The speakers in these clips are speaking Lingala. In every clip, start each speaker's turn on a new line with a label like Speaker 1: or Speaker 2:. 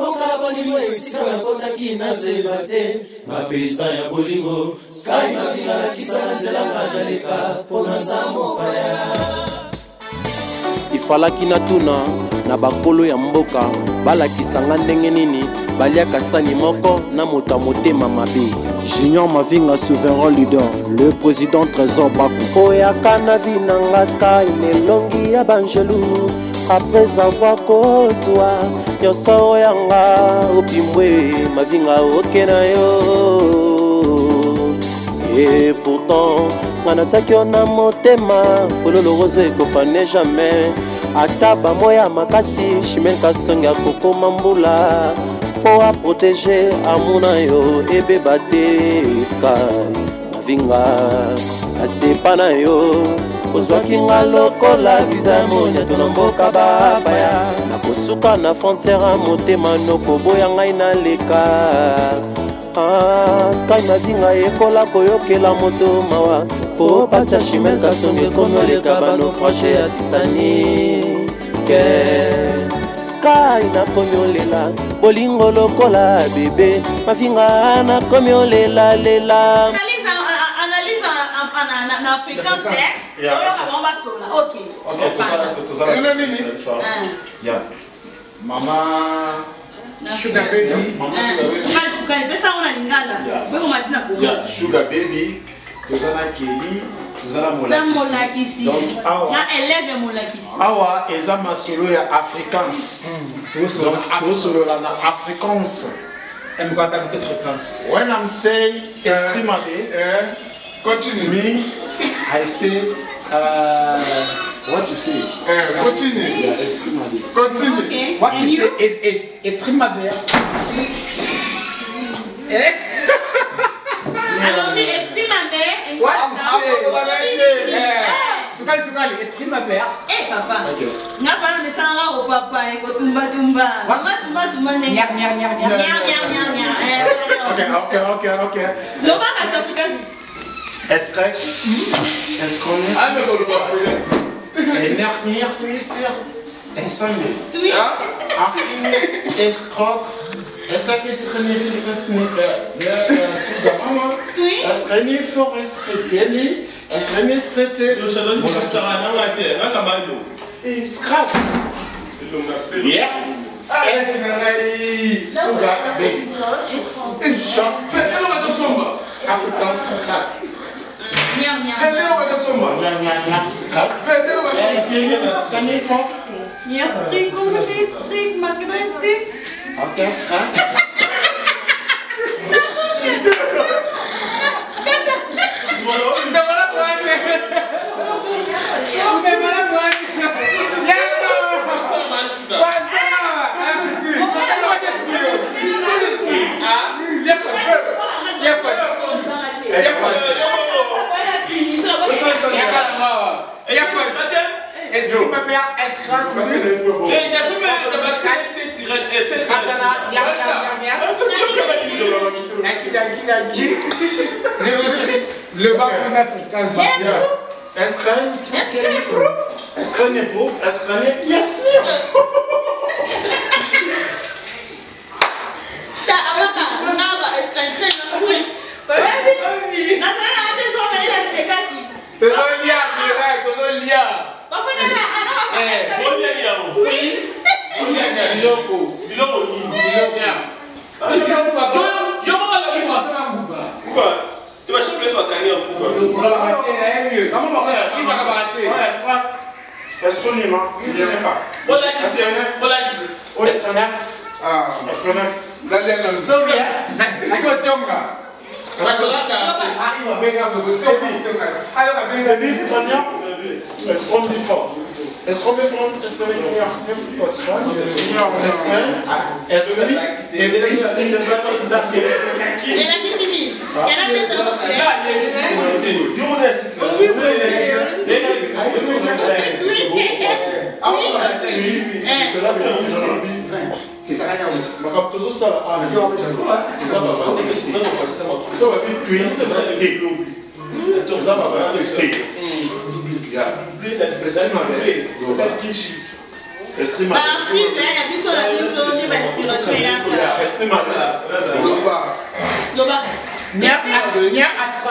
Speaker 1: mboka bolingo esika na kotaki na zebate mapesa ya bolingo sky mavinga na kisa nzela ngaleka pona za mopaya
Speaker 2: ifalaki na tuna na bakolo ya mboka balakisanga ndenge nini baliaka sani moko na moto motema mabe. Junior Mavinga souverain leader, le président Trésor Bakou oyaka na vinanga sky nelongi ya banjelu après avoir kozwa nyonso oyanga opimbwe Mavinga oke na yo et pourtant ngana tsaki na motema fololo rose ekofane jamais ata bamoya makasi chimel kasongi akokoma mbula po a protéger amuna yo ebeba te sky Mavinga asepa na yo ozwaki nga lokola visa monia na mboka bapaya nakosuka na frontière motema nokoboya ngai naleka sky Mavinga ekola koyokela moto mawa po pasi ya chimel kasongi ekomoleka banofrage ya Titanic sky nakomi olela bolingo lokola bebe Mavinga nakomi olela lela
Speaker 3: na fréquence oyoka bango basola ok
Speaker 4: mama sugar baby
Speaker 3: pesa ngo na lingala beko matina kongo
Speaker 4: sugar baby tozana Kelly tozana molakisi donc awa
Speaker 3: élève molakisi
Speaker 4: awa eza masolo ya africans donc solo la africans
Speaker 5: and got that fréquence.
Speaker 4: When I'm saying extremely,
Speaker 5: continue.
Speaker 4: Me, I say what you say.
Speaker 5: Continue.
Speaker 4: Yeah, extremely.
Speaker 5: Continue.
Speaker 3: Okay.
Speaker 5: What you say is extremely.
Speaker 3: Alors, mais exprime ma mère.
Speaker 5: What you say? Sukali, exprime ma mère.
Speaker 3: Eh, papa. N'a pas le message au papa. Tumba. Tumba.
Speaker 4: Ok.
Speaker 3: Non, pas la Afrique.
Speaker 4: Est-ce qu'on est?
Speaker 5: Ah, mais vous le Est-ce que ma mère escroque? Le bas qu'on a fait 15 barres.
Speaker 4: Est-ce qu'on est beau? Est-ce qu'on est bien? Est-ce qu'on est mort? Il n'y en a pas. Est-ce qu'on dit fort? Est-ce qu'on est fort? Est-ce qu'on est
Speaker 3: Archive, la Biso, j'ai ma inspiration. Loba.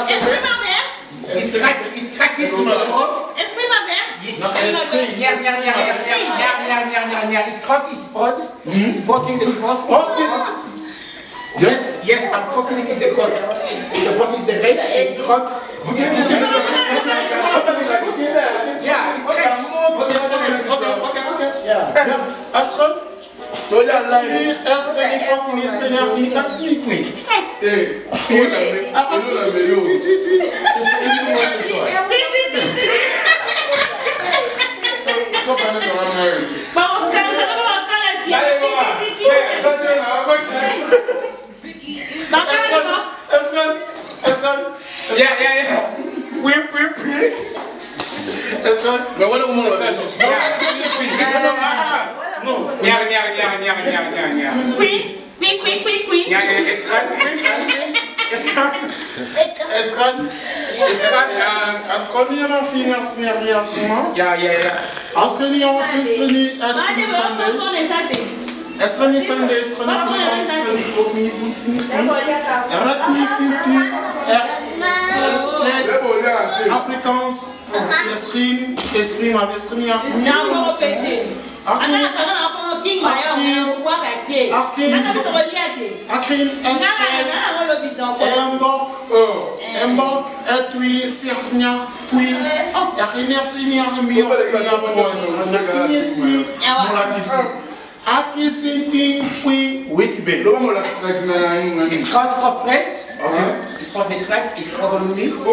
Speaker 3: Esprit ma mère.
Speaker 5: Is cracking some rock.
Speaker 3: Esprit ma mère.
Speaker 5: His cock is hot. He's walking the cross. Yes, I'm cooking is the cock. The cock is the red, it's the cock. Yeah, it's cracking.
Speaker 4: Okay. Yeah. Astrid, tu as la vie, est-ce que les femmes qui sont nerveuses,
Speaker 5: It's called the crack, it's CONGOLAISE. It's the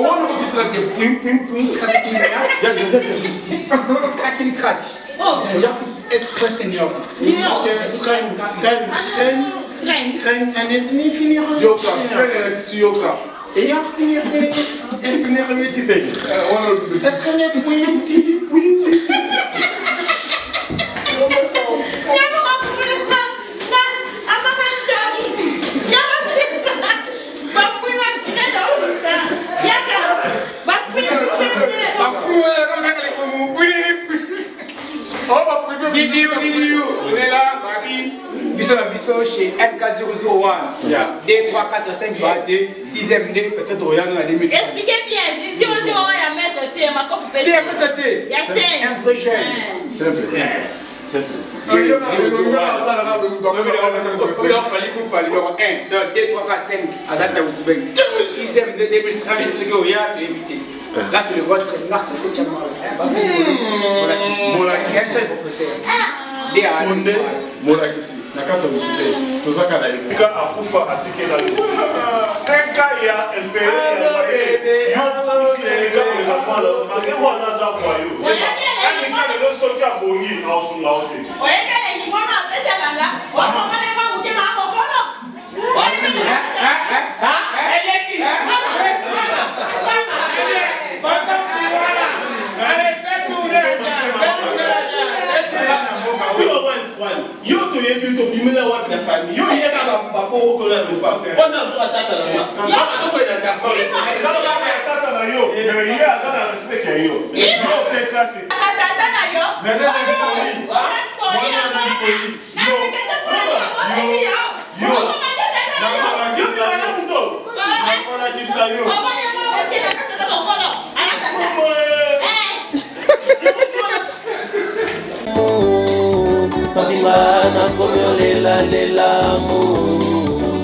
Speaker 5: pim, cracking it's cracking crack. It's question York.
Speaker 4: and it may finir yoga. Et à finir, est-ce qu'on est remis bien? Est-ce qu'on est oui, c'est
Speaker 5: Didiou, on est là, Biso chez MK001. 2, 3, 4, 5, 6e né, peut-être rien à 2000.
Speaker 3: Expliquez bien, si on dit on va mettre thé, ma coffre peut
Speaker 5: être.
Speaker 3: Il y a 5.
Speaker 5: Un vrai jeune. Simple. Numéro 1, 2, 3, 4, 5, Azata Outibeng. 6e de 2030, c'est que vous avez évité. Là, c'est le vote marque 7e. Molakisi, professeur.
Speaker 4: Fondé, Molakisi. Nakata Outibeng. Tout ça, quand il y a un coup à ticket dans le 5 ans, il y a un pays.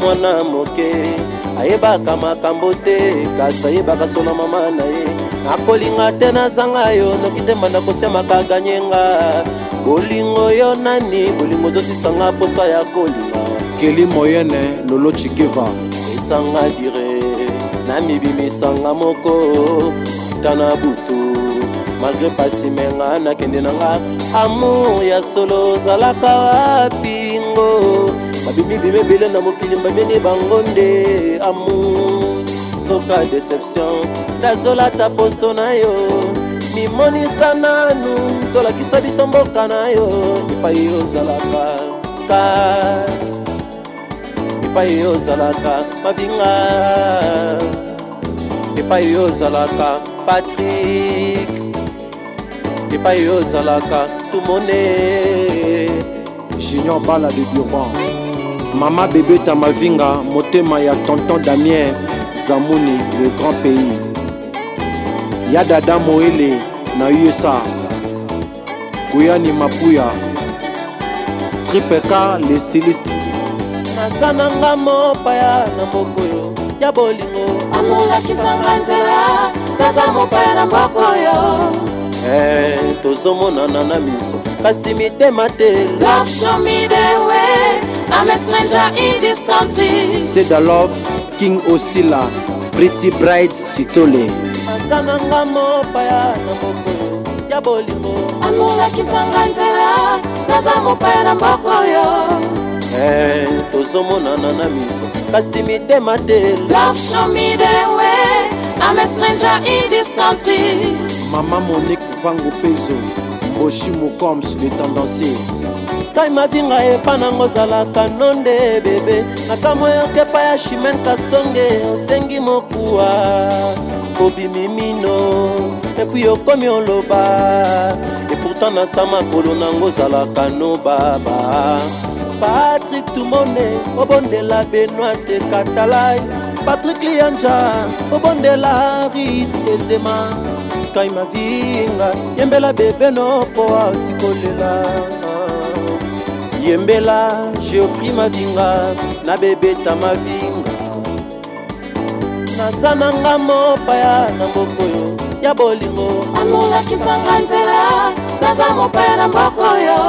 Speaker 2: Mwana moke ayebaka makambo te kasi ayebaka sona mama na ye nakolinga te nazanga yo noki te mbanda kosemaka ganyenga bolingo yo nani bolingo ozosisanga posa ya kolinga
Speaker 6: keli moyene lolo chikeva
Speaker 2: esanga dire na mibimisanga moko tana butu malgré pasi menga nakende nanga amour ya solo zalaka wapingo babimi bimebele na mokili mbameni bango nde amour soka déception nazolata poso na yo mimonisa nanu tolakisa biso mboka na yo epai ozalaka sky epai ozalaka mabinga epai ozalaka Patrick epai ozalaka tumone
Speaker 6: Junior Bala de Durban Mama bébé Tamavinga motema ya tonton Damien Zamouni le grand pays ya dada Moele na USA Kuyani Mapuya Triple K les stylistes
Speaker 2: nasananga mopaya na mokoyo ya bolingo
Speaker 7: amula kisanga nzela naza mopaya na mokoyo
Speaker 2: tozomonana na miso kasi mitema te
Speaker 7: love show me the way I'm a stranger in this country
Speaker 6: C'est the love King Osila Pretty Bride Sitole
Speaker 2: nasananga mopaya na mokoyo ya bolingo
Speaker 7: amula kisanga nzela naza mopaya na mokoyo
Speaker 2: tozomonana na miso kasi mitema te
Speaker 7: love show me the way I'm a stranger in this country
Speaker 6: Mama Monique Vango Pezo Mboshi Mokoms le tendancier
Speaker 2: Sky mavinga epa nango zalaka nonde bebe nakamo yoke pa ya Chimen Kasonge osengi mokuwa obimimino epui okomi oloba et pourtant nasa makolo nango zalaka no baba Patrick Tumone obondela Benoît te Katalai Patrick Lianja obondela Rit Ezema Sky mavinga yembela bebe no po atikolela yembela Geoffrey mavinga na bebe Tamavinga nasananga mopaya na mokoyo ya bolingo
Speaker 7: amula kisanga nzela naza mopaya na mokoyo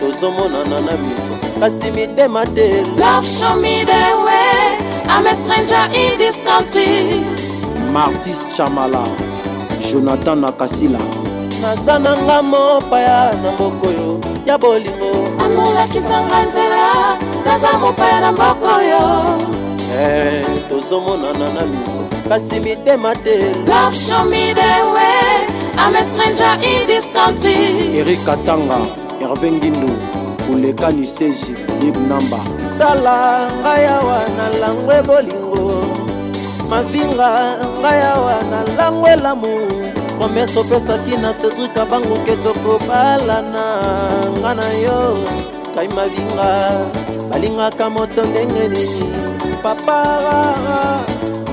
Speaker 2: tozomonana na miso kasi mitema te
Speaker 7: love show me the way I'm a stranger in this country
Speaker 6: Martis Chamala Jonathan Nakasila
Speaker 2: nasananga mopaya na mokoyo ya bolingo
Speaker 7: amula kisanga nzela naza mopaya na mokoyo
Speaker 2: tozomonana na miso kasi mitema te
Speaker 7: love show me the way I'm a stranger in this country
Speaker 6: Eric Katanga Hervé Ngindu Kulekani Seji Liv Namba
Speaker 2: tala ngai awa na langwe bolingo mavinga ngai awa na langwe lamu promese opesaki na Cédric Abango ke tokobalana nga na yo Sky mavinga balingaka moto ndenge nini papa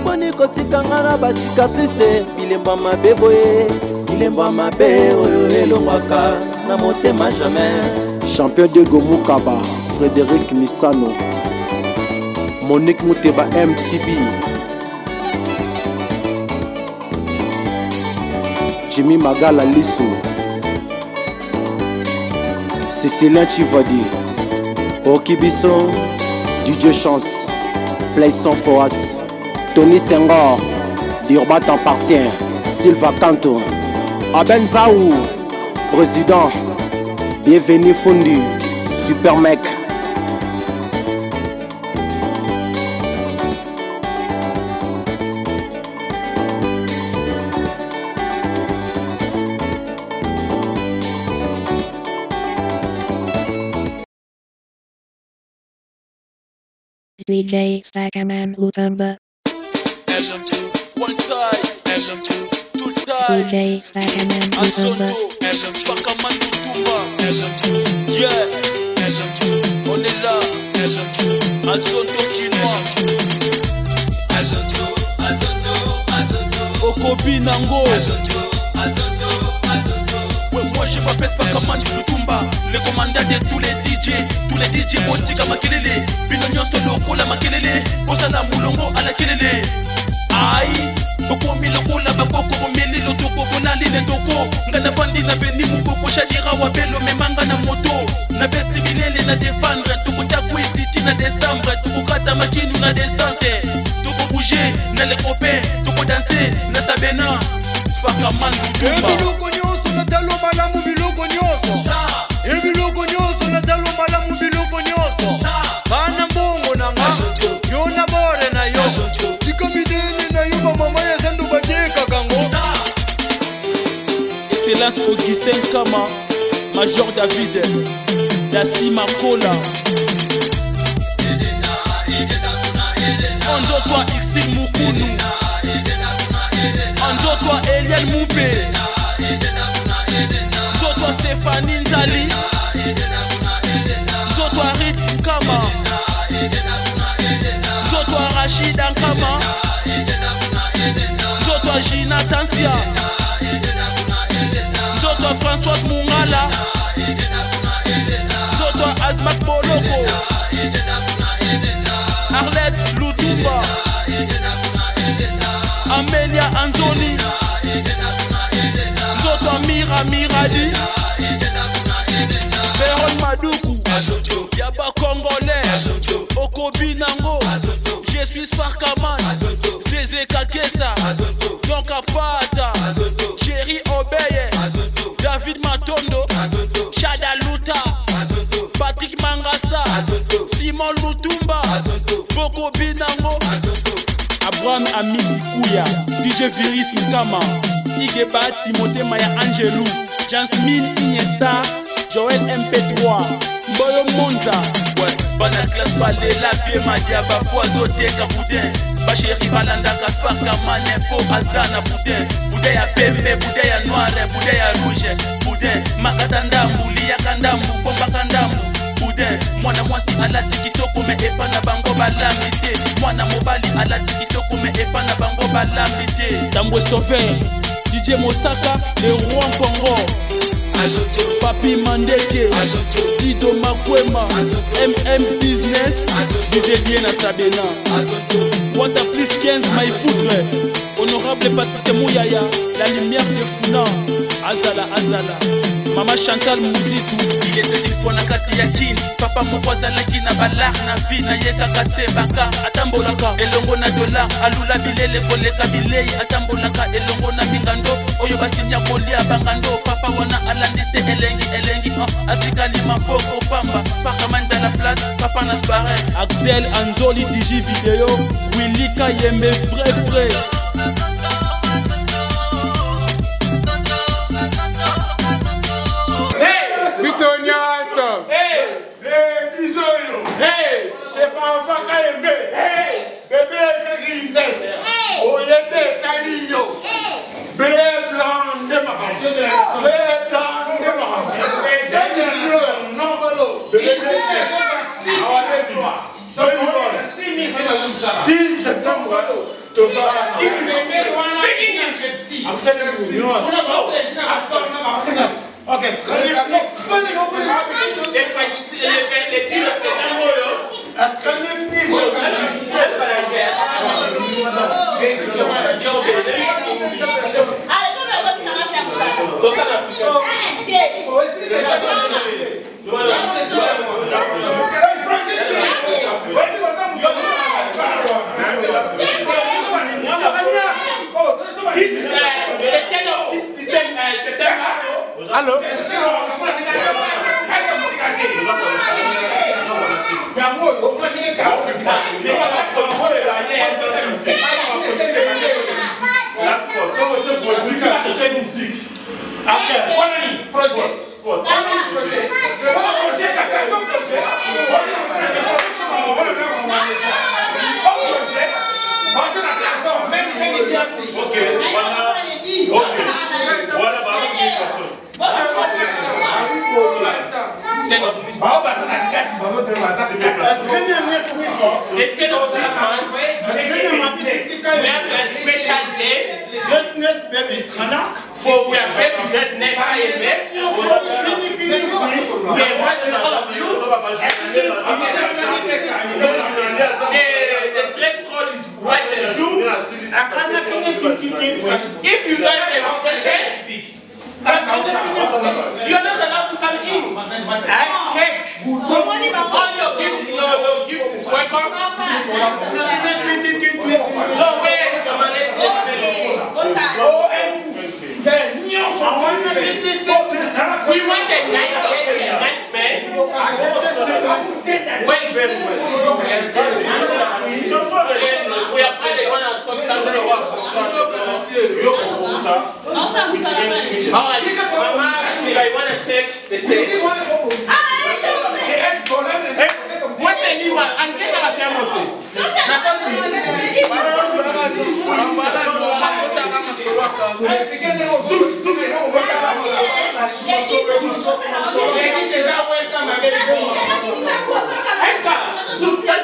Speaker 2: boni kotikanga na basikatrice bilembo mabe boye bilembo mabe oyo elongwaka na motema jamais
Speaker 6: Champion Diego Mukaba Frédéric Misano Monique Mouteba MTB Jimmy Magala Lisso Cécilien Chivadi Oki Biso DJ Chance Playson Foas Tony Senghor Durban t'appartient Silva Canto Aben Zaou Président Bienvenue Fondu Super mec
Speaker 8: DJ Stackerman Lutamba.
Speaker 1: SM2 one time, SM2 two time,
Speaker 8: DJ Stackerman Lutamba.
Speaker 1: SM2 Bakaman Lutumba, SM2 yeah, SM2 on est là, SM2 Azonto Kinoa, Azonto, Azonto, Azonto Okobi Nango, Azonto, Azonto, Azonto. Ouais, moi je m'appelle Bakaman Lutumba, le commandant de tous les DJ Botika Makelele, Binonyosto Lokola Makelele, Bosana Mulongo à la Kelele. Aïe, Boko Milokola Bakoko Meli Lotoko Bonali Netoko, Ngana Fandi na Veni Mukoko Shadira Wabelo Memanga na moto, na Beti Bilele na défendre, Toko Takou et Titi na décembre, Toko Kata Makinu na descente, Toko bouger, na les copains, Toko danser, na Sabena, Bakaman Lutumba.
Speaker 9: Ebiloko nyonso na talo malamu biloko nyonso. Ebiloko nyonso na talo malamu biloko nyonso. Bana mbongo na nga, yo na bore na yo. Tika midene na yo mama ya zandu bateka kango.
Speaker 1: Excellence Augustin Kama, Major David, Dassi Makola. Anzo toi Xing Mukunu. Anzo toi Eliane Moupé. Nzoto Rachida Nkama, Nzoto Gina Tansia, Nzoto François Mungala, Nzoto Azmak Boloko, Arlette Lutumba, Amelia Anzoni, Nzoto Amira Miradi, Véron Madoukou, Yaba Congolais, Okobi Nango, je suis Sparkaman, Zézé Kakesa, Don Kapata, Jerry Obeye, David Matondo, Chada Luta, Patrick Mangasa, Simon Lutumba, Boko Binango, Abraham Amis Kouya, DJ Viris Nkama, Igeba Timothée Maya Angelou, Jasmine Iniesta, Joël MP3, Mboyo Monza, ouais, Bana classe balé, la vie Madiaba, Poiseau Teka Boudin, Bachéri Balanda, Gaspar Kamane, Po Azdana Boudin, Boudin à Pembe, Boudin à Noir, Boudin à Rouge, Boudin, Makatandambu, Liakandambu, Bombakandambu, Boudin, Mwana Mwasti ala tikitoko me epana bango balamite, Mwana Mobali ala tikitoko me epana bango balamite, Tambwe Sauveur, DJ Mosaka, le roi Congo, Papi Mandeke, Dido Makwema, MM Business, DJ Diena Sabena, Water Please 15 My Foudre, Honorable Patrick Mouyaya, la lumière de Funa, Azala Azala, Mama Chantal Mouzitou, il était une fois na kati ya kini, Papa Mokwazala kina balar na vi na yeka kaste baka, Atambolaka, elongo na dola, Alula bilele koleka bilei, Atambolaka, elongo na mingando, Oyo basinya kolia bangando, Papa wana alandiste elengi, Atikali mapoko pamba, Paka manda la place, Papa naspare, Axel Anzoli Digi Video, Willy Kayembe vrai.
Speaker 10: Biso nyasa.
Speaker 4: Biso yo. C'est pas Kayembe. Bébé Kerindes. Oyete Kalio. Blé blanc de Maham. Blé blanc de Maham. Non, Balo. Blé blanc. 10 septembre. I'm telling you, you know what? Okay,
Speaker 10: Allô?
Speaker 11: Instead of this month, we have a special day
Speaker 4: Greatness baby Sranak
Speaker 11: for we are baby greatness IMF. We invite all of you. The dress code is white and blue. If you guys have a question, you're not allowed to come in. All your gift is welcome. No way. We want a nice lady, a nice man. Well, very well. We are probably going to talk something about. Alright, Mama, I want to take the stage. What's the new one? I'm getting a camera. Ladies,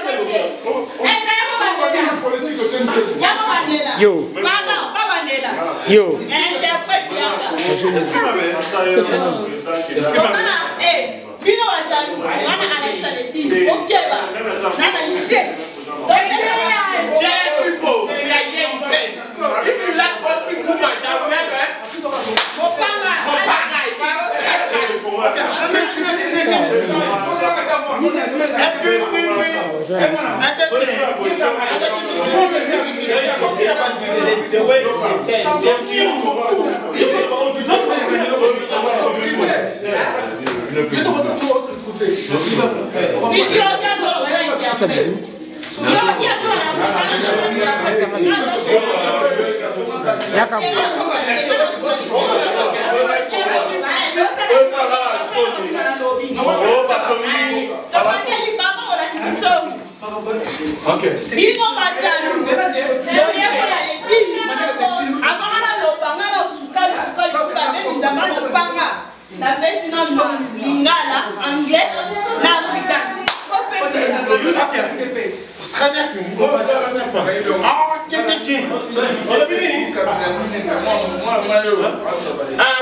Speaker 11: welcome.
Speaker 10: Yo.
Speaker 3: Pardon, pas Mandela.
Speaker 10: Yo.
Speaker 3: Interprète Yaka.
Speaker 4: Est-ce que ma mère?
Speaker 3: Bino wa jalu, wana anaisa le 10. Ok ba. Nana ni chef.
Speaker 11: People, they are young things. If you like posting too much, I remember.
Speaker 3: Mopanga.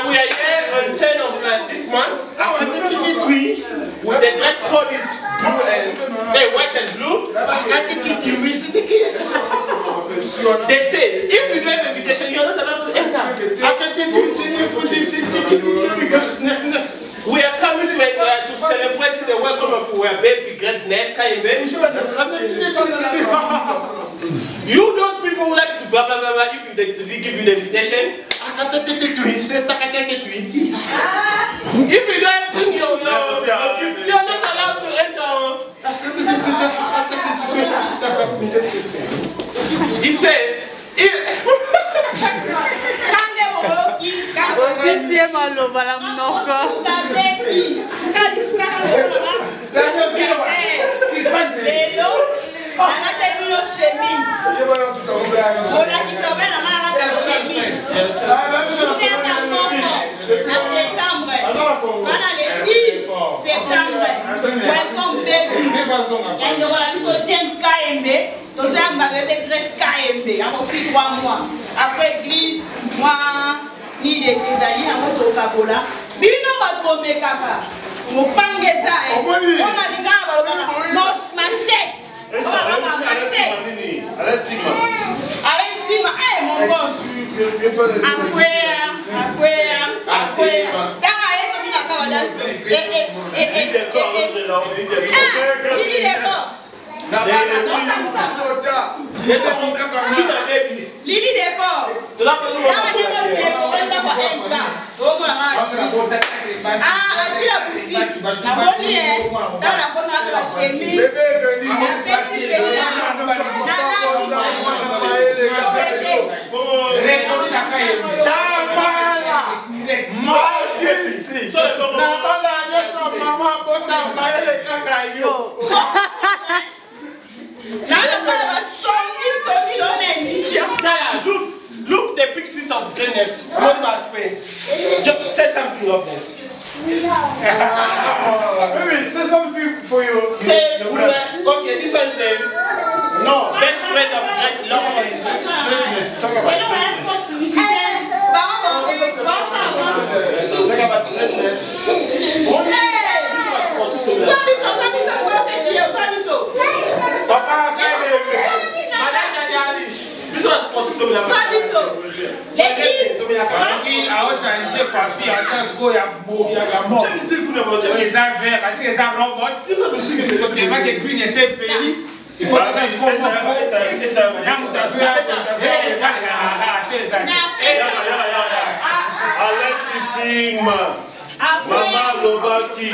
Speaker 11: We are here on 10 of this month. With the dress code is blue and white and blue. They say if you don't have invitation, you're not allowed to enter. We are coming to celebrate the welcome of our baby greatness, CHAINE. You those people who like to blah blah blah if they give you the invitation. If you don't bring your gift, you are not allowed to enter. He said,
Speaker 3: welcome baby. And the one is James CHAINE. Tous les bébés Grèce CHAINE. Après 3 mois. Après église, moi, ni des alliés, à mon tokabola. Bino va tomber kaka. Mon pangeza. On a dit machette. Avec Stima, mon boss. Lili décor. Assis la boutique. La bonne dans la bonne la chemise.
Speaker 11: Look the big seat of greatness. What must pay? Just say something of this.
Speaker 4: Baby, say something for you.
Speaker 11: Say, okay, this one is the best friend of great love.
Speaker 4: Talk about greatness.
Speaker 11: This was particular.
Speaker 12: Mama lobaki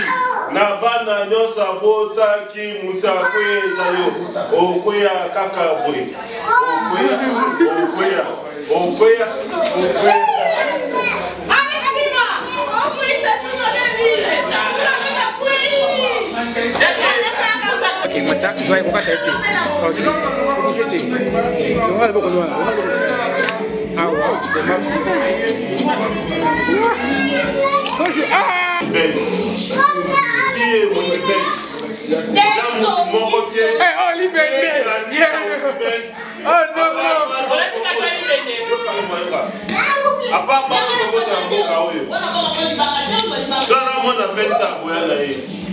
Speaker 12: na bana nyosa botaki mutakweza yo okweya kaka boy okweya
Speaker 10: Oh,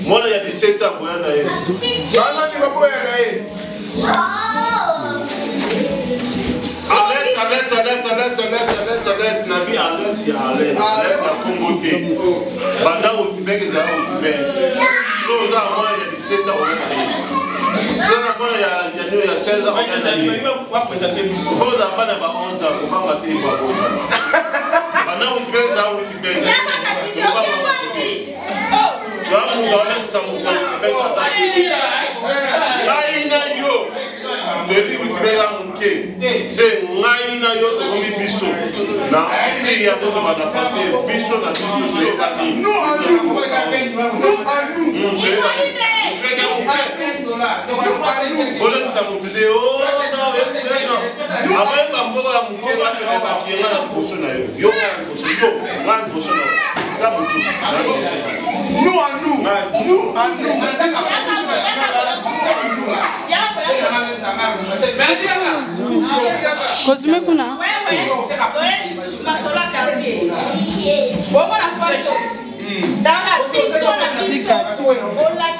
Speaker 12: Moi, il y a 17 ans, il y c'est Naïna yo to comme Biso. Na il y a d'autres qui vont passer Biso na Biso c'est famille. Nous à nous. Boleh ça monte de oh non. Après ba mboro la monte ba pe ba ki na Biso na yo. Yo na Biso yo. Na Biso na. Ta monte. Nous à nous. Nous à nous.
Speaker 13: Cosme kuna?
Speaker 3: Dans la Biso, on l'a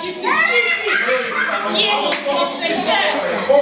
Speaker 3: qui qui est mon professeur. Mon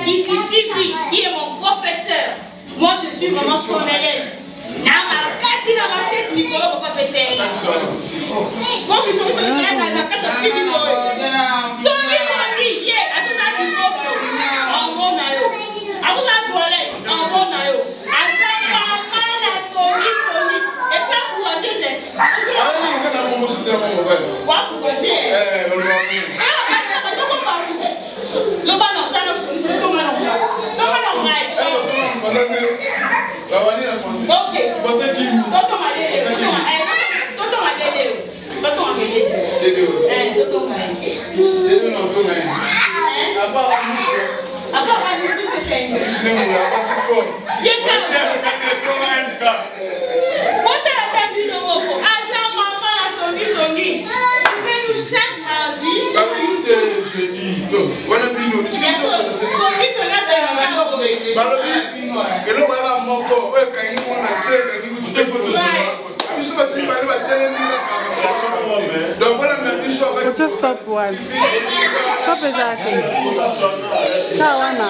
Speaker 3: Visite, qui est mon professeur, moi je suis vraiment son élève. Kasi na machette Nicolas pour faire PCR. Moi je suis la carte de Bibo. Soni soni, yeah, à tout ça du bosso. En bon nayo. À tout ça toilette, en bon nayo. À ça maman na soni. Et pas courager c'est. Quoi courager? Le ballon ça non solution tout mal. Ok.
Speaker 13: Just stop one. Stop exactly. Kawana.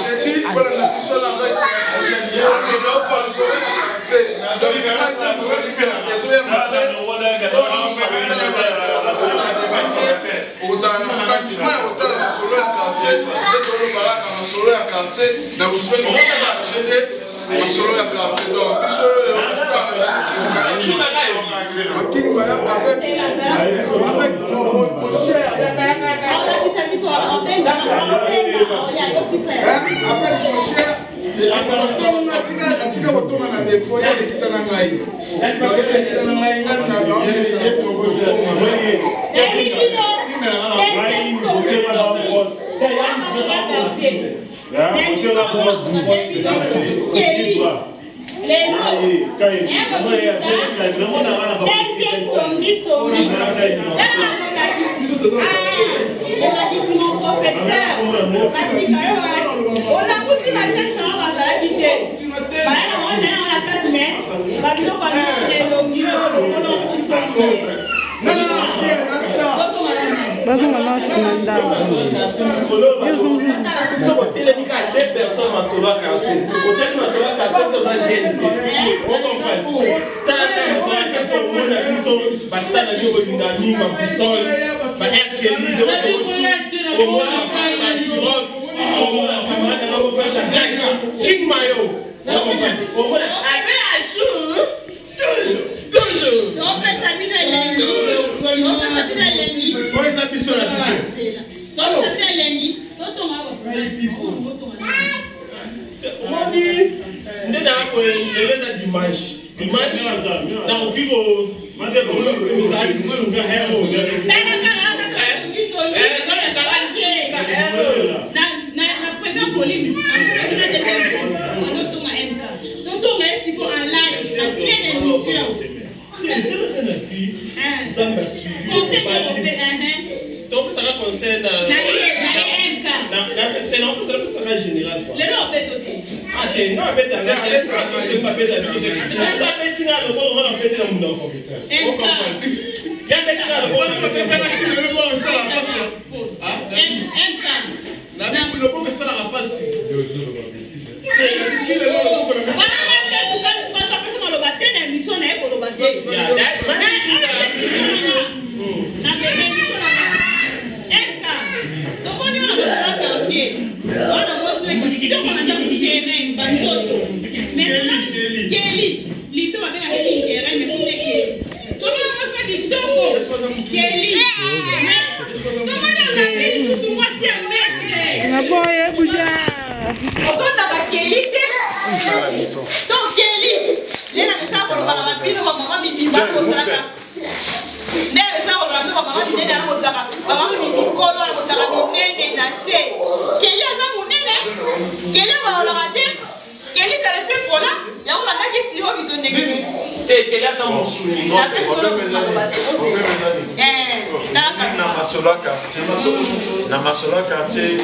Speaker 14: Namasola quartier,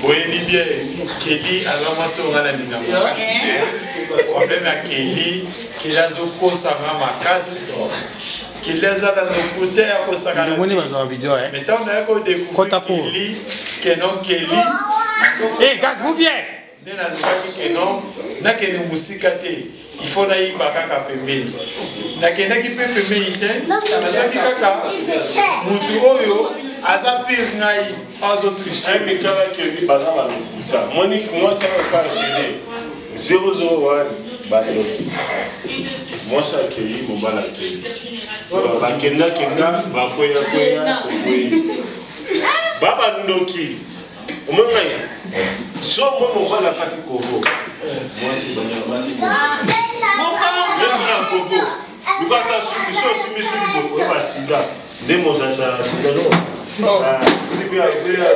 Speaker 14: boyeni bien, Kelly alama songa na ninga makasi. Problème à Kelly, Kelly azoko sanga makasi. Kelly azala no côté ya ko sanga na. Moni bazo vidéo hein. Mais tant na ko découvrir Kelly, que non Kelly.
Speaker 10: Eh, gaz vous viens.
Speaker 14: Nena lukaki que non, na que ne musika te. Il faut na yiba kaka pembeni. Na que na ki pembeni te, na zaki kaka mutu oyo aza pire ngai azo tricher.
Speaker 12: Mais quand Kelly bazama lukuta. Monique moi ça va pas gêner. 001 baloki. Moi ça Kelly mon bala Kelly. Ba kenda ba koya ko koyi. Baba ndoki. Omenga so mo mo bala kati Congo. Moi c'est banya masi Congo. Même Congo. Nous quand tu so si monsieur ko ba sida. Demo za sida no. Ah, si bien c'est là.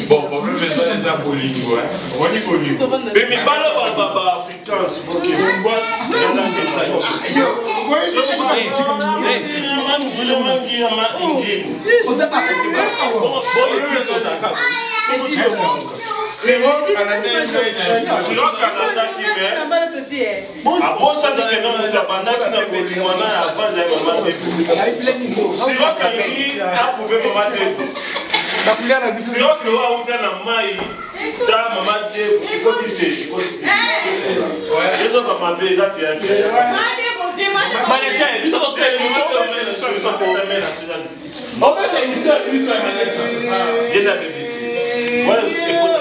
Speaker 14: Bon, on veut besoin des abolingo, hein. On dit bolingo. Mais mi bala baba africains, ok. On boit dans des salons. Sirop Canada qui vient. Après ça, nous avons un tabac qui n'a pas de moine avant de maman debout. Sirop Canada a prouvé maman debout. Sirop que vous avez un maï, ta maman debout. Écoutez. Ouais, je dois maman déjà tirer. Manager, nous sommes c'est une seule. Il y a des ici. Voilà, écoute.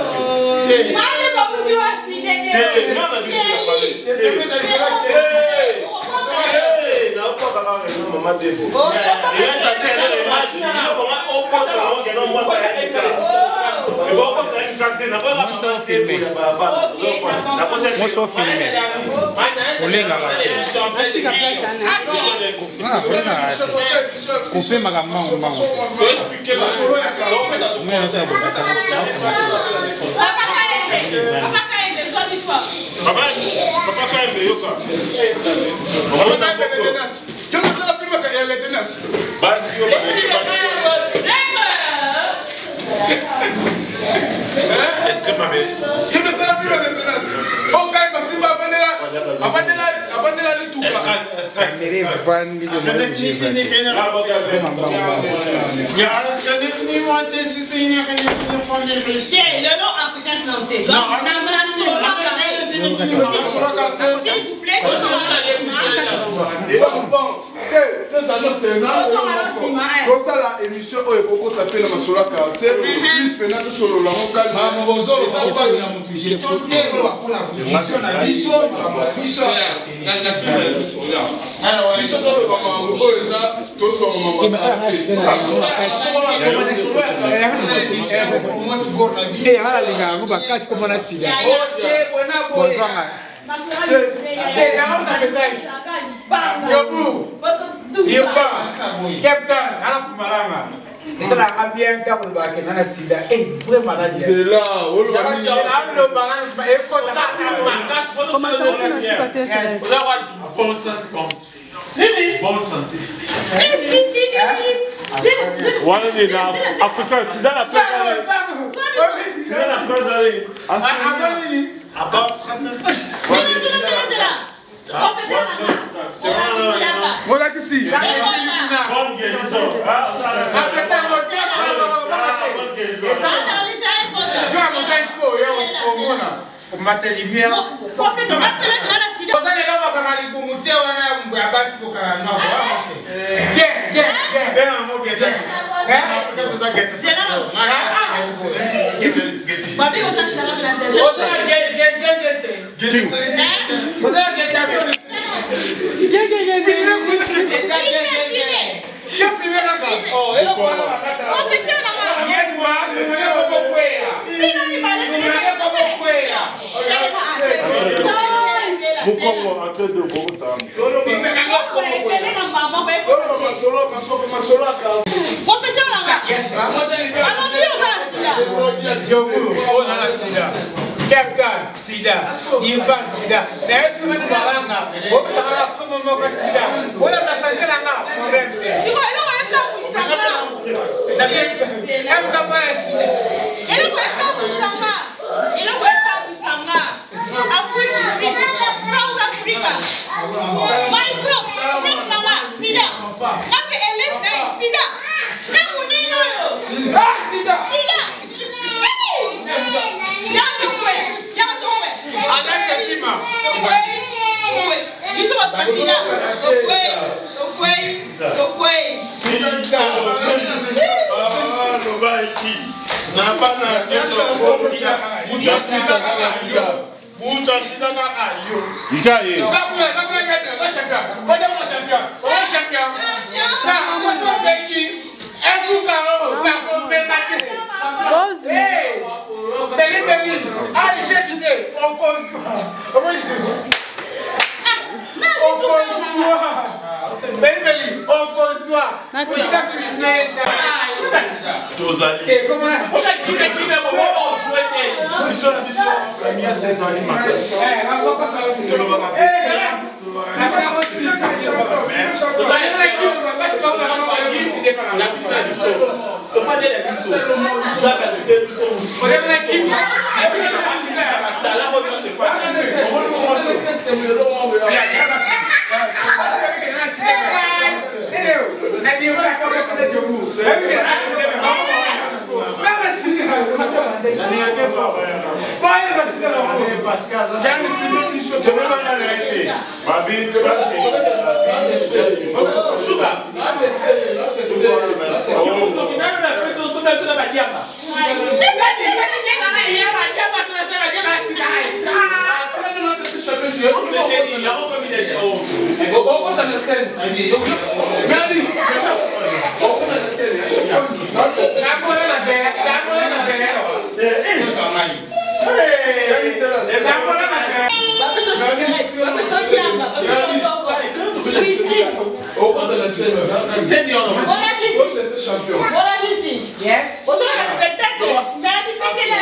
Speaker 3: Yes. Vous avez un spectacle. Mais à tout passer là.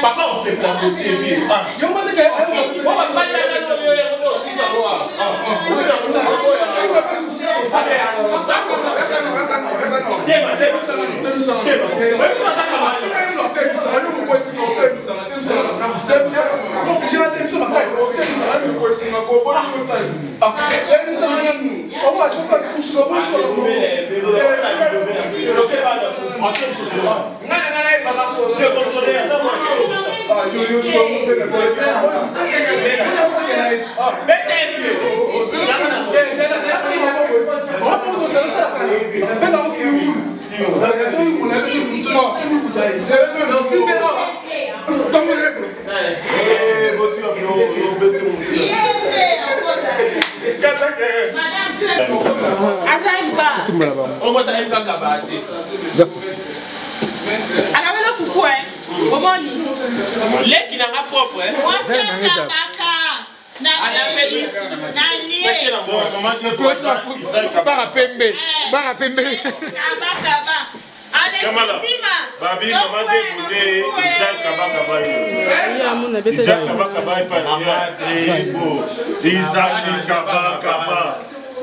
Speaker 11: Papa, on s'est pas côté vieux.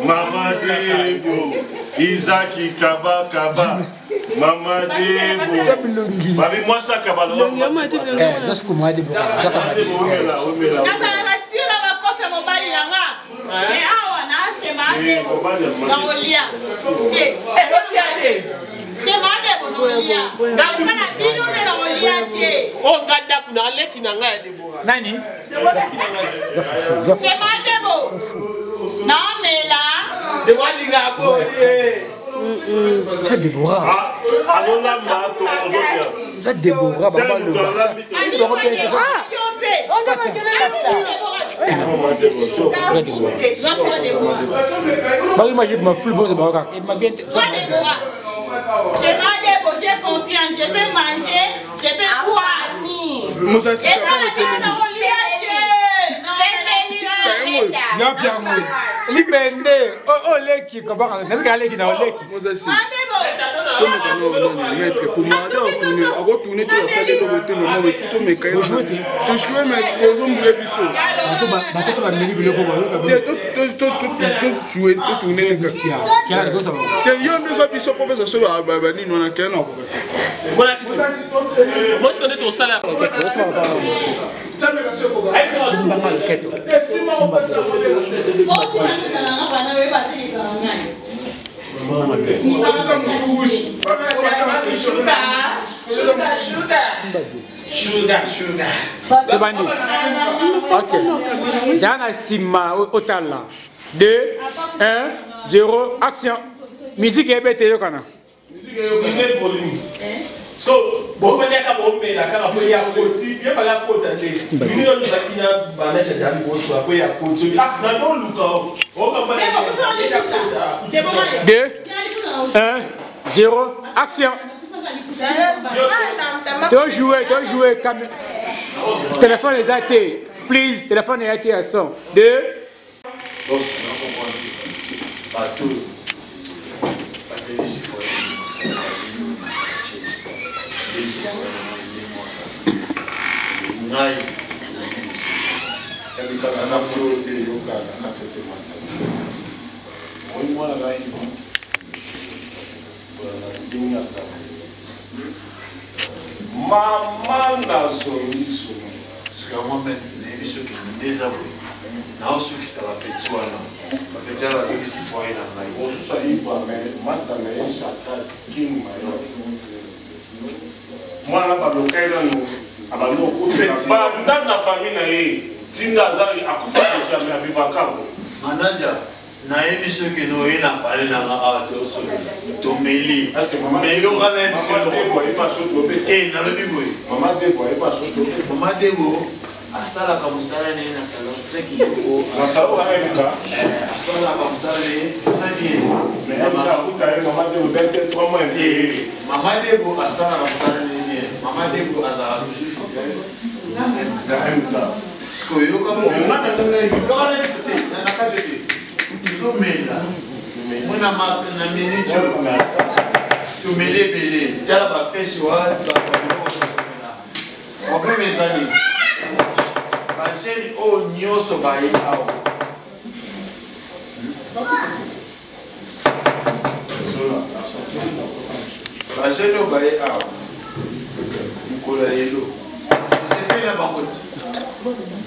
Speaker 12: Maman Debo, Isaki Kaba Kaba, Mama Debo. Babi moi ça Kaba là.
Speaker 5: Lorsque moi Debo, ça Kaba Debo.
Speaker 3: Sasa anasira makofi mobali yanga. Awa na shema Debo. Ngaolia. Shema Debo ngaolia. Ngapana bino na ngaolia tie.
Speaker 11: Oh ngada kuna leki na ngaya Debo.
Speaker 5: Nani?
Speaker 3: Shema Debo. Na mela.
Speaker 11: De wali ngabo ye.
Speaker 5: Ça Déborah.
Speaker 12: Alors là mato
Speaker 5: Ça Déborah baba le.
Speaker 3: J'ai confiance, je peux manger, je peux boire.
Speaker 11: Moi je connais ton salaire.
Speaker 5: C'est bandi. Ok. Zana Sima Otala. 2, 1, 0, action. Musique est bête, Yokana.
Speaker 12: Musique est volume. So, bon, on est capable de faire la carte, il y a un petit, il y a la faute à des. Il y a une machine à balayer, il y a un boss, il y a un petit. Ah, non, non, Lucas. On va pas aller.
Speaker 5: 2, 1, 0, action. Tu jouer, téléphone est athée. Please, téléphone est athée à 100. 2.
Speaker 12: Bon, c'est pas tout. Pas de ici pour maman n'a sonné son ce que moi mettre les biso qui nous désabouent na ceux qui ça va petit wana petit wana ba bisi foyer na ngai on je suis libre mais master na chata king mayo moi na ba local na abano ko ba ndana famille na ye tinga zali akufa déjà mais abiva kambo manager na yebi ceux que nous y na parlé na nga to so to meli mais yo ga na biso to boy pas so to be eh na lobi boy mama de boy pas so to mama de bo asala ka musala ne na salon treki ko asala wa elika asala ka musala ne très bien mais mama fuka e mama de bo 23 mois eh mama de bo asala ka musala ne bien mama de bo azala toujours na emta sko yo ka mo na na c'était na ka jeté Zomela, on a marqué la minute, tu me l'es belé, tu as la fête, tu as la problème mes amis. J'ai au nio so baï à j'ai le baï à Nicolas Yelo. C'était la banque.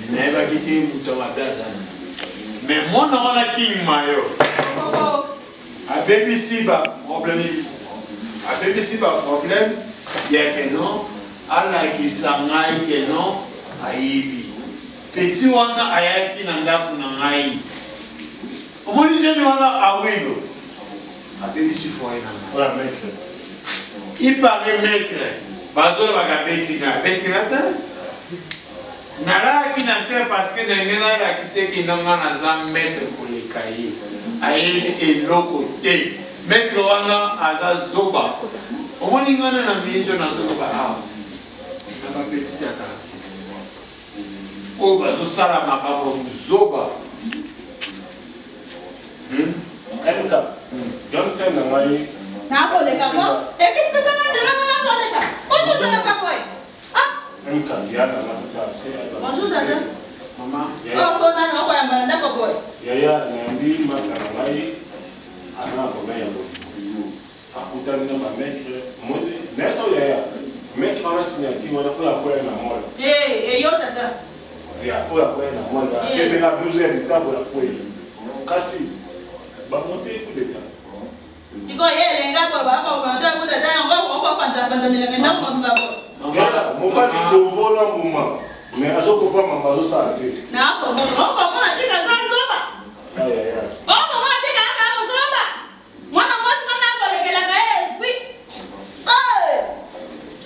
Speaker 12: Il n'a pas quitté Mouton à place. Mais moi, on a king mayo. A baby siba problème. A baby siba problème. Il y a que non. Allah qui s'engaille que non. Aïbi. Petit wana ayaki nanda kunangai. Comment les gens wana awilo. A baby siba wana. Ouais maître. Il paraît maître. Bazol bagabetina. Betina. Nala qui n'a sert parce que n'engana qui sait qu'il n'a pas mettre pour les cahiers. Aïe et l'autre mettre wana aza zoba. Au moins il y a un milieu dans zoba ah. Na petite attention. Oh bazo sala makabo zoba. Elka. Johnson na mai.
Speaker 3: Na ko le ka ko. E que se pesa na jela na ko le ka. O tu sala ka ko.
Speaker 12: Bonjour
Speaker 3: Dada. Maman. Oh, so na na ko ya mbana ko boy.
Speaker 12: Yaya na mbi masala mai. akutani na maître mais ça maître ana signature wana pour akwela na mola
Speaker 3: yo tata
Speaker 12: ya pour akwela na mola kebe na 12 heures tabo la kwela kasi ba monter coup d'état
Speaker 3: tiko yelenga baba ba banda coup d'état yango ko kwanza milenge na mamba
Speaker 12: ngala mobali tovola muma mais azoko pa mama zo sa te
Speaker 3: na ko mo atika za zoba
Speaker 12: ya
Speaker 3: mo atika aka zoba mwana mwasi mwana kolekela ka esprit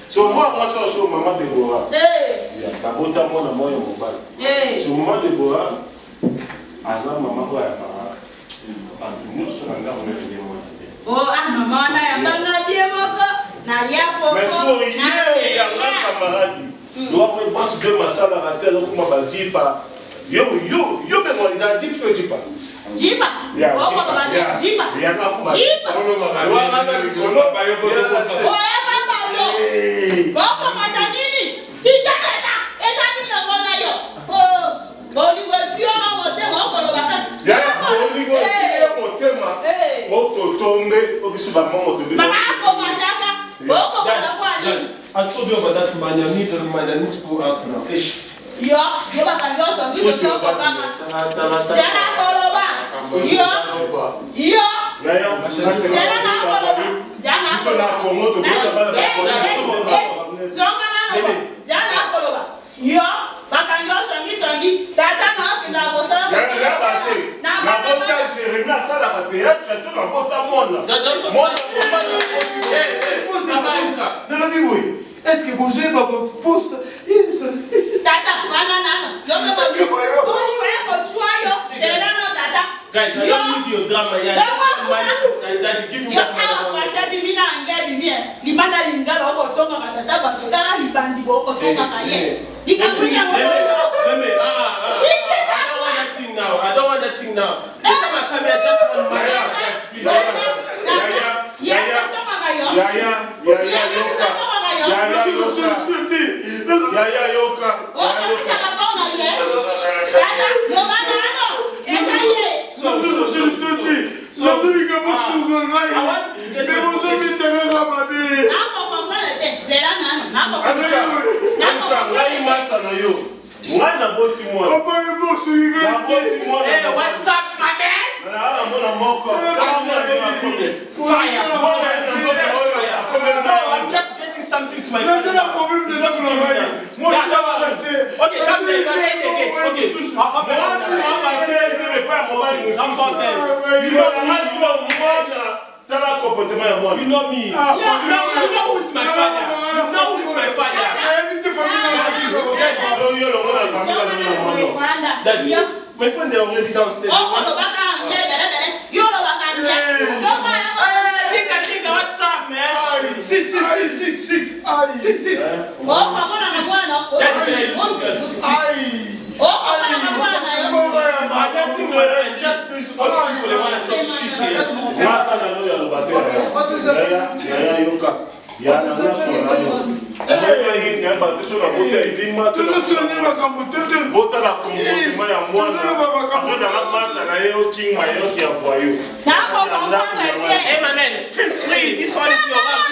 Speaker 12: so moi ça so maman Deborah ya tabota mona moyo mobali so maman Deborah aza maman ko ya para nous sommes là on est bien moi
Speaker 3: maman na ya banga bien moko na ya fofo
Speaker 12: mais so il y a un camarade doit me penser de ma salle à terre comme ba dit pas yo mais moi il a dit que tu pas
Speaker 3: Jiba.
Speaker 12: Ya
Speaker 3: Jiba.
Speaker 12: Jiba. Ya na kuma.
Speaker 3: Jiba.
Speaker 12: Ono mama. Wa mama likolo ba yo boso boso.
Speaker 3: O ya baba lo. Boko matanini. Kitata. Esa ni no mona yo. Oligo tio ma motema okolo baka.
Speaker 12: Ya oligo tio motema. O totombe o bisuba mama to bi.
Speaker 3: Baba ko mataka. Boko baka kwani.
Speaker 11: I told you about that man. I need to go out now.
Speaker 3: Yo baka nyoso biso ko baka. Jana koloba. Yo.
Speaker 11: Est-ce que vous jouez ma pousse? Guys, I don't need your drama. Yeah, that give me that money. I don't want that thing now. Next time I come here, I just want money. Please, what's up, my man? I'm just getting something to my phone. Okay, come there. You know me. You know who's my father. Daddy, my friend, they're already downstairs. What's up, man? Sit. Just please, all people they want to talk shit here. Hey, my man, feel free. This one is your house.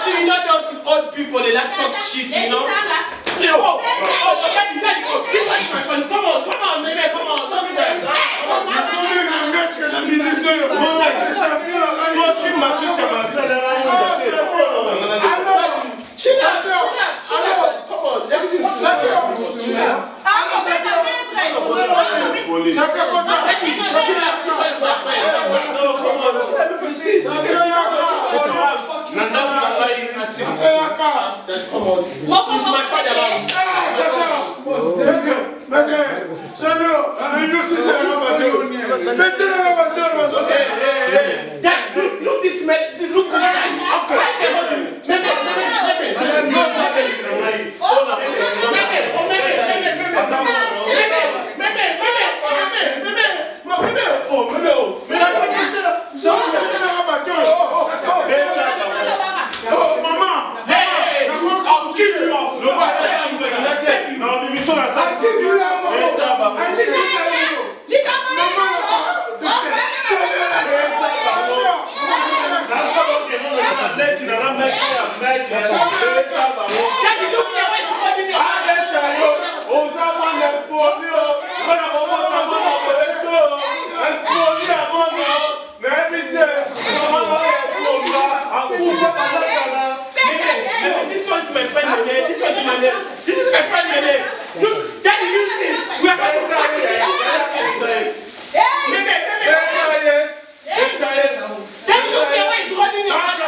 Speaker 11: You know those old people, they like talk shit, you know? Daddy, this one is my friend. Come on, baby, come on. Don't be there. Look this man. Look this guy. This is my friend Lele. Daddy, listen. We are going to travel. Daddy, look here where he's running your mother.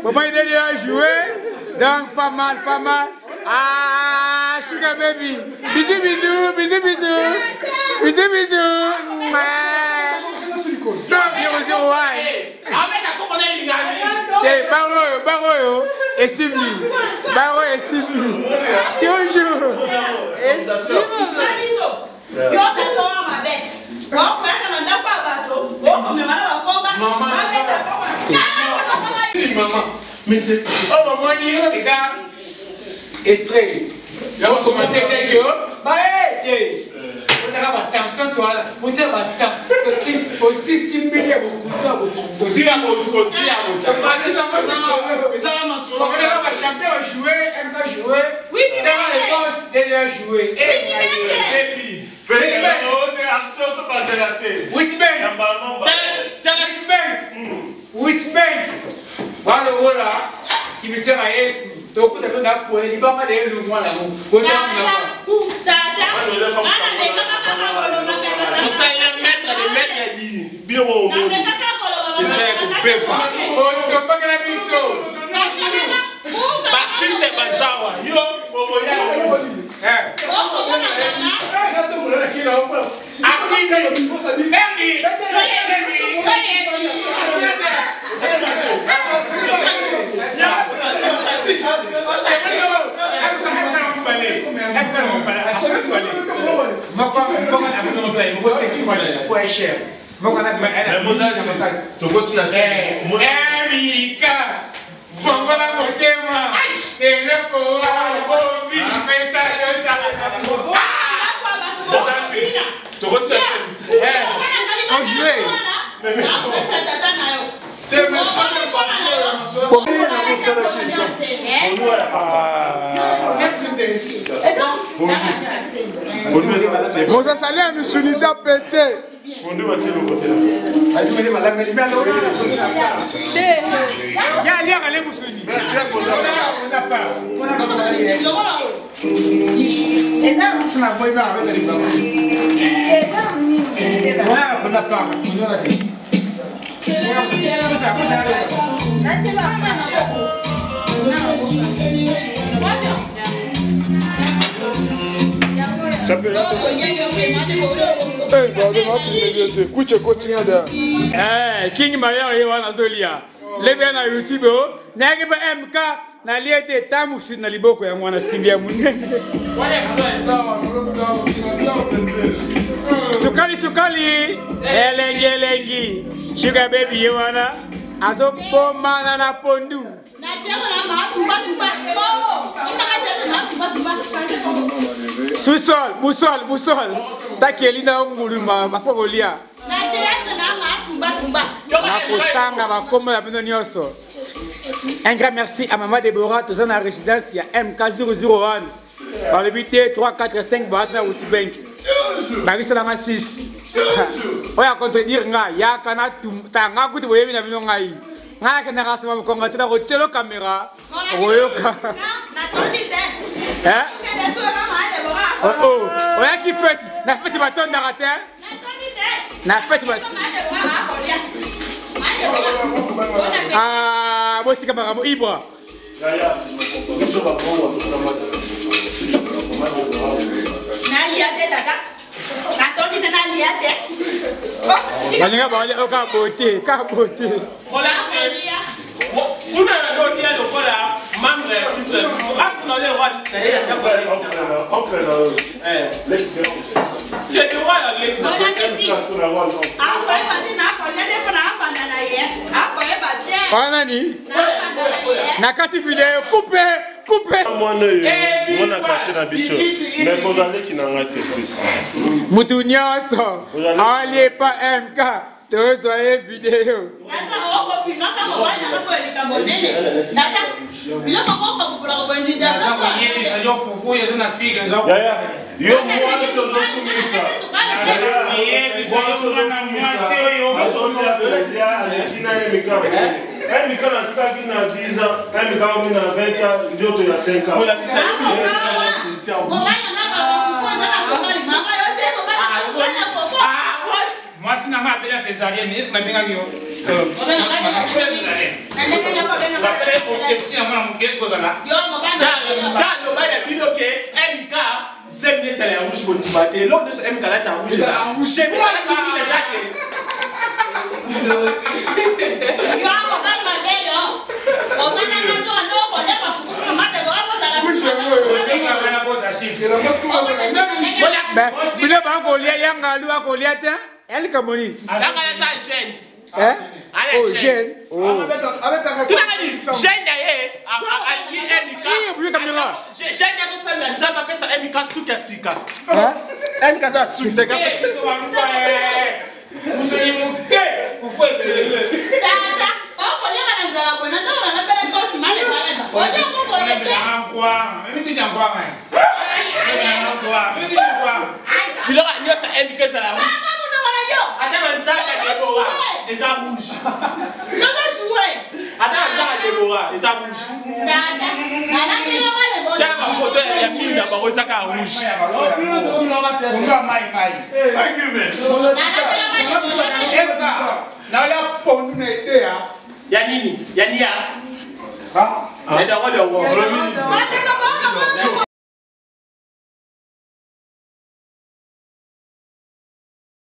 Speaker 10: Maman il est déjà joué, donc pas mal. Ah, sugar baby, bisous. Baro, estime-lui. Toujours.
Speaker 11: Maman, mais c'est... Oh, maman, regarde. Extrait. Là, vous commentez quelque chose. Bah, hé, vous avez attention, toi, là. Vous avez attention. Aussi, stimuler vos couteaux. Tire à vos couteaux. Champion a joué, MK joué. Oui, les boss déjà joué. Et puis, Whitbank. Voilà, cimetière à Yesu. Donc, vous avez un point, il va aller le mois là. Vous allez mettre des maîtres à dire. Bien au monde. Baptiste Bazawa. Yo,
Speaker 15: Vous installez une unité à péter.
Speaker 10: King Maria wana zolia lebe na YouTube nageba MK na liete tamu na liboko ya mwana simbia munene sukali elengi sugar baby yewana azo bomana na pondu Boussole takelina nguluma mafogolia un grand merci à Maman Déborah, tous en résidence, il y a MK001. Par le but 3, 4, 5, Bahatna Bank. Barissa Lama 6. On va contredire, il y a un tanga qui est venu à Ngai. Nga kana rasema mkonga tena rochelo kamera. Oyoka. Oya ki feti. Na feti baton na raté. Na feti baton. Ah, boti kamera mo ibra. Balinga baolia oka beauté, ka beauté.
Speaker 1: Voilà. Vous n'avez pas dit le voilà, membre plus. Ah, vous n'avez pas dit. Le droit à
Speaker 10: l'école. Nakati vidéo coupé, coupé.
Speaker 12: Moi on a quartier dans Biso. Mais vous allez qui n'en a été plus.
Speaker 10: Moutouniaso. Allez pas MK. Tous soyez vidéo.
Speaker 11: Moi, si je suis appelé césarienne, est-ce que je suis
Speaker 10: elle comme on dit.
Speaker 1: Chaîne.
Speaker 10: Hein? Oh, Chaîne. Oh.
Speaker 1: Chaîne et ça rouge. Attends, et ça rouge. T'as ma photo, il y a mis d'abord ça rouge. Yanni, Yanni,